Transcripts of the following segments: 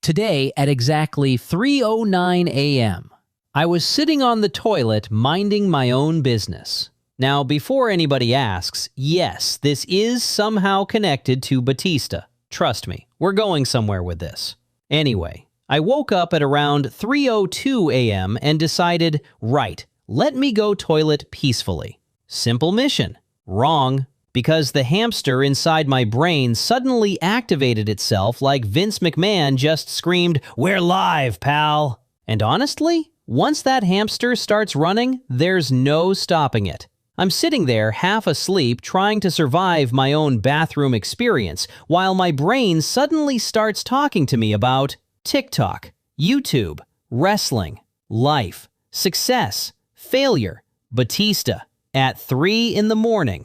Today at exactly 3:09 a.m., I was sitting on the toilet minding my own business. Now, before anybody asks, yes, this is somehow connected to Batista. Trust me, we're going somewhere with this. Anyway, I woke up at around 3:02 a.m. and decided, right, let me go toilet peacefully. Simple mission. Wrong. Because the hamster inside my brain suddenly activated itself like Vince McMahon just screamed, "We're live, pal!" And honestly, once that hamster starts running, there's no stopping it. I'm sitting there half asleep trying to survive my own bathroom experience while my brain suddenly starts talking to me about TikTok, YouTube, wrestling, life, success, failure, Batista, at 3 in the morning.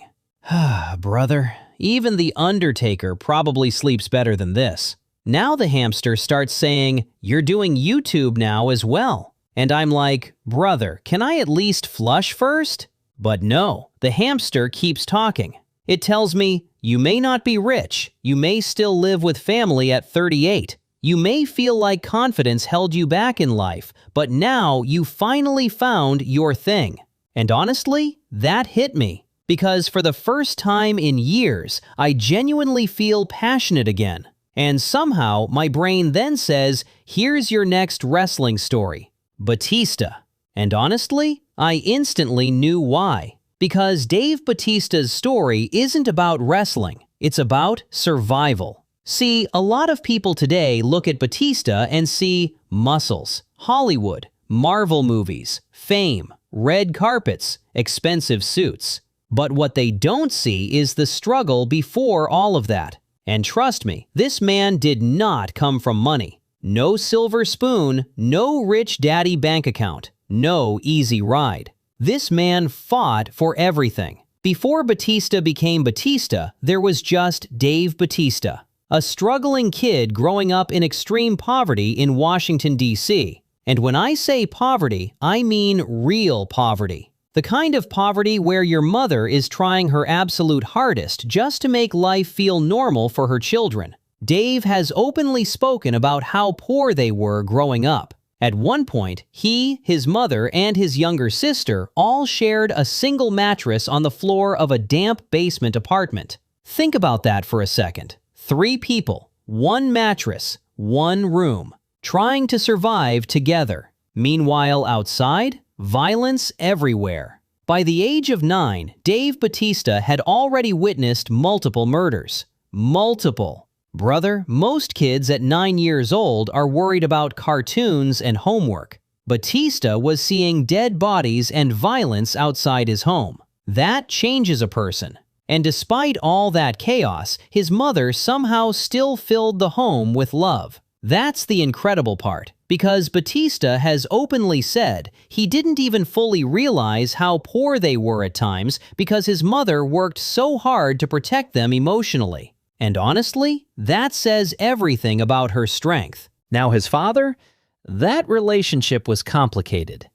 Brother, even the Undertaker probably sleeps better than this. Now the hamster starts saying, "You're doing YouTube now as well." And I'm like, brother, can I at least flush first? But no, the hamster keeps talking. It tells me, you may not be rich, you may still live with family at 38. You may feel like confidence held you back in life, but now you finally found your thing. And honestly, that hit me. Because for the first time in years, I genuinely feel passionate again. And somehow, my brain then says, here's your next wrestling story, Batista. And honestly, I instantly knew why. Because Dave Bautista's story isn't about wrestling, it's about survival. See, a lot of people today look at Batista and see muscles, Hollywood, Marvel movies, fame, red carpets, expensive suits. But what they don't see is the struggle before all of that. And trust me, this man did not come from money. No silver spoon, no rich daddy bank account, no easy ride. This man fought for everything. Before Batista became Batista, there was just Dave Bautista, a struggling kid growing up in extreme poverty in Washington, D.C. And when I say poverty, I mean real poverty. The kind of poverty where your mother is trying her absolute hardest just to make life feel normal for her children. Dave has openly spoken about how poor they were growing up. At one point, he, his mother, and his younger sister all shared a single mattress on the floor of a damp basement apartment. Think about that for a second. 3 people, 1 mattress, 1 room, trying to survive together. Meanwhile, outside, violence everywhere. By the age of 9, Dave Bautista had already witnessed multiple murders. Multiple. Brother, most kids at 9 years old are worried about cartoons and homework. Batista was seeing dead bodies and violence outside his home. That changes a person. And despite all that chaos, his mother somehow still filled the home with love. That's the incredible part, because Batista has openly said he didn't even fully realize how poor they were at times because his mother worked so hard to protect them emotionally. And honestly, that says everything about her strength. Now his father? That relationship was complicated.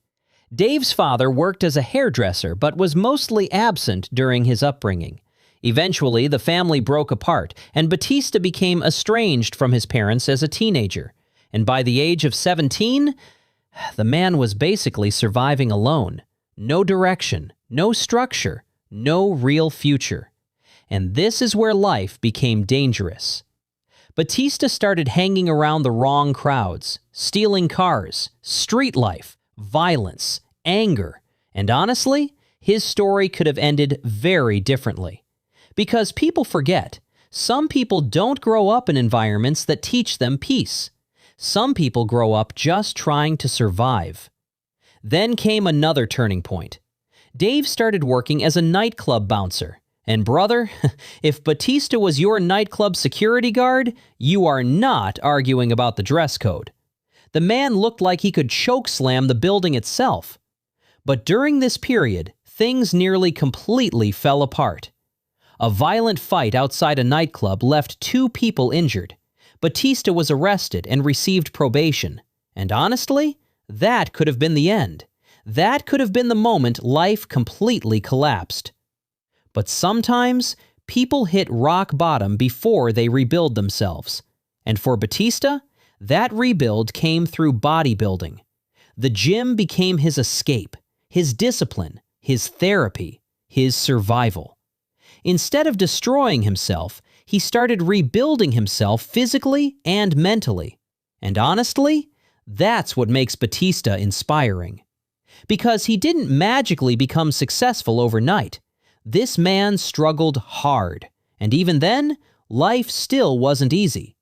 Dave's father worked as a hairdresser but was mostly absent during his upbringing. Eventually, the family broke apart, and Batista became estranged from his parents as a teenager. And by the age of 17, the man was basically surviving alone. No direction, no structure, no real future. And this is where life became dangerous. Batista started hanging around the wrong crowds, stealing cars, street life, violence, anger. And honestly, his story could have ended very differently. Because people forget, some people don't grow up in environments that teach them peace. Some people grow up just trying to survive. Then came another turning point. Dave started working as a nightclub bouncer. And brother, if Batista was your nightclub security guard, you are not arguing about the dress code. The man looked like he could chokeslam the building itself. But during this period, things nearly completely fell apart. A violent fight outside a nightclub left 2 people injured. Batista was arrested and received probation. And honestly, that could have been the end. That could have been the moment life completely collapsed. But sometimes, people hit rock bottom before they rebuild themselves. And for Batista, That rebuild came through bodybuilding. The gym became his escape, his discipline, his therapy, his survival. Instead of destroying himself, he started rebuilding himself physically and mentally. And honestly, that's what makes Batista inspiring. Because he didn't magically become successful overnight. This man struggled hard, and even then, life still wasn't easy.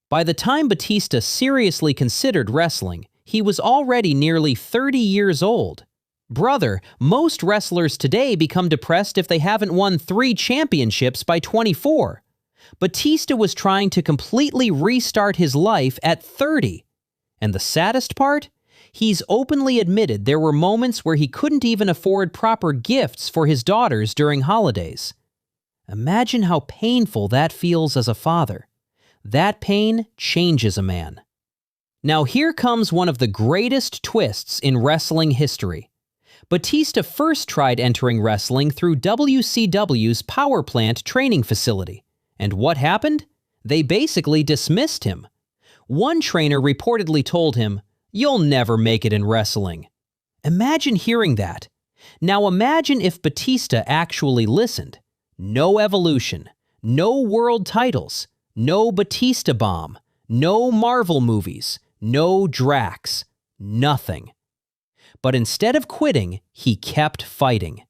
By the time Batista seriously considered wrestling, he was already nearly 30 years old. Brother, most wrestlers today become depressed if they haven't won 3 championships by 24. Batista was trying to completely restart his life at 30. And the saddest part? He's openly admitted there were moments where he couldn't even afford proper gifts for his daughters during holidays. Imagine how painful that feels as a father. That pain changes a man. Now here comes one of the greatest twists in wrestling history. Batista first tried entering wrestling through WCW's power plant training facility. And what happened? They basically dismissed him. One trainer reportedly told him, "You'll never make it in wrestling." Imagine hearing that. Now imagine if Batista actually listened. No evolution, no world titles, no Batista bomb, no Marvel movies, no Drax, nothing. But instead of quitting, he kept fighting.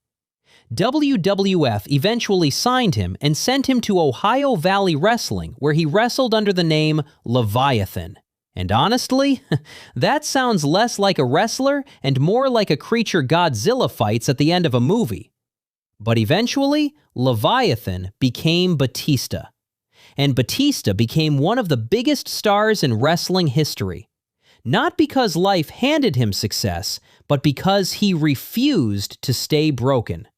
WWF eventually signed him and sent him to Ohio Valley Wrestling, where he wrestled under the name Leviathan. And honestly, that sounds less like a wrestler and more like a creature Godzilla fights at the end of a movie. But eventually, Leviathan became Batista. And Batista became one of the biggest stars in wrestling history. Not because life handed him success, but because he refused to stay broken.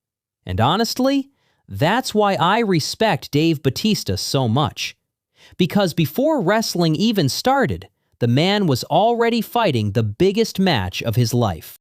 And honestly, that's why I respect Dave Bautista so much. Because before wrestling even started, the man was already fighting the biggest match of his life.